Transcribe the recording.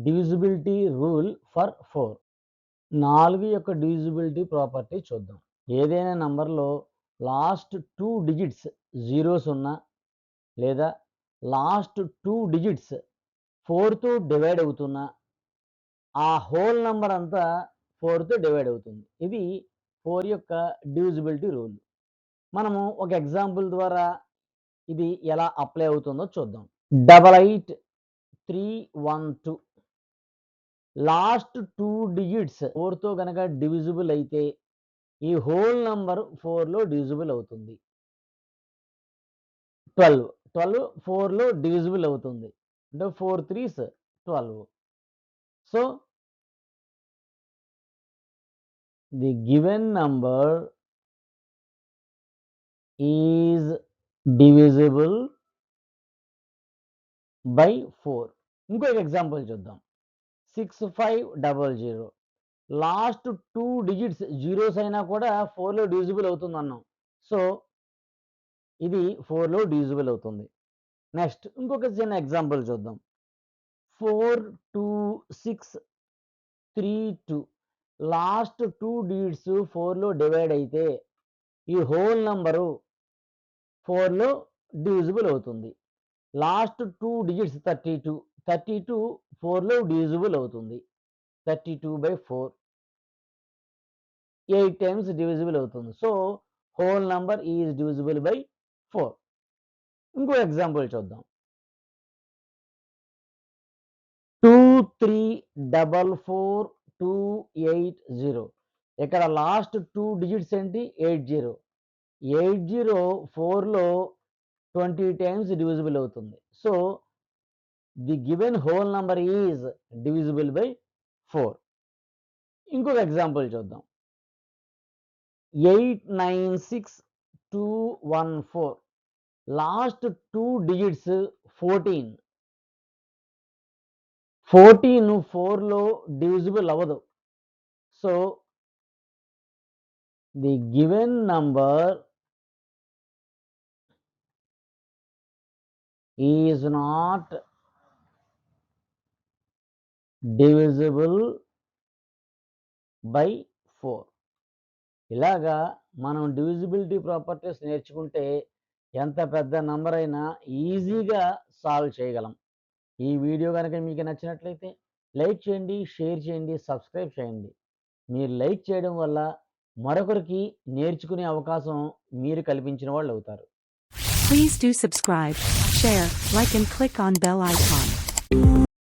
Divisibility rule for 4. 4 యొక్క divisibility property చూద్దాం. ఏదైనా నంబర్లో లాస్ట్ 2 డిజిట్స్ జీరోస్ ఉన్నా లేదా లాస్ట్ 2 డిజిట్స్ 4తో డివైడ్ అవుతున్నా ఆ హోల్ నంబర్ అంతా 4తో డివైడ్ అవుతుంది. ఇది 4 యొక్క డివిజిబిలిటీ రూల్. మనము ఒక ఎగ్జాంపుల్ ద్వారా ఇది ఎలా అప్లై అవుతుందో చూద్దాం. 88,312 లాస్ట్ 2 డిజిట్స్ 4తో గనక డివిజిబుల్ అయితే ఈ హోల్ నంబర్ 4లో డివిజిబుల్ అవుతుంది. 12 4లో డివిజిబుల్ అవుతుంది. అంటే 4 3s 12. So the given number is divisible by 4. ఇంకొక ఎగ్జాంపుల్ చూద్దాం. 6500 లాస్ట్ 2 డిజిట్స్ జీరోస్ అయినా కూడా 4లో డివిజిబుల్ అవుతుంది అన్నాం. సో ఇది 4లో డివిజిబుల్ అవుతుంది. నెక్స్ట్ ఇంకొక చిన్న ఎగ్జాంపుల్ చూద్దాం. 42632 లాస్ట్ 2 డిజిట్స్ 4లో డివైడ్ అయితే ఈ హోల్ నంబరు 4లో డివిజిబుల్ అవుతుంది. లాస్ట్ 2 డిజిట్స్ 32 4లో డివిజిబుల్ అవుతుంది. 32/4 8 టైమ్స్ డివిజిబుల్ అవుతుంది. So whole number is divisible by 4. ఇంకో ఎగ్జాంపుల్ చూద్దాం. 2344,280 ఇక్కడ లాస్ట్ 2 డిజిట్స్ ఏంటి 80. 80 4లో 20 టైమ్స్ డివిజిబుల్ అవుతుంది. So the given whole number is divisible by 4. ఇంకొక ఎగ్జాంపుల్ చూద్దాం. 896214 లాస్ట్ 2 డిజిట్స్ 14. 14 4లో డివిజిబుల్ అవ్వదు. So the given number is not divisible by 4. ఇలాగా మనం డివిజిబిలిటీ ప్రాపర్టీస్ నేర్చుకుంటే ఎంత పెద్ద నంబర్ అయినా ఈజీగా సాల్వ్ చేయగలం. ఈ వీడియో కనుక మీకు నచ్చినట్లయితే లైక్ చేయండి, షేర్ చేయండి, సబ్స్క్రైబ్ చేయండి. మీరు లైక్ చేయడం వల్ల మరొకరికి నేర్చుకునే అవకాశం మీరు కల్పించిన వాళ్ళు అవుతారు. Please do subscribe, share, like and click on bell icon.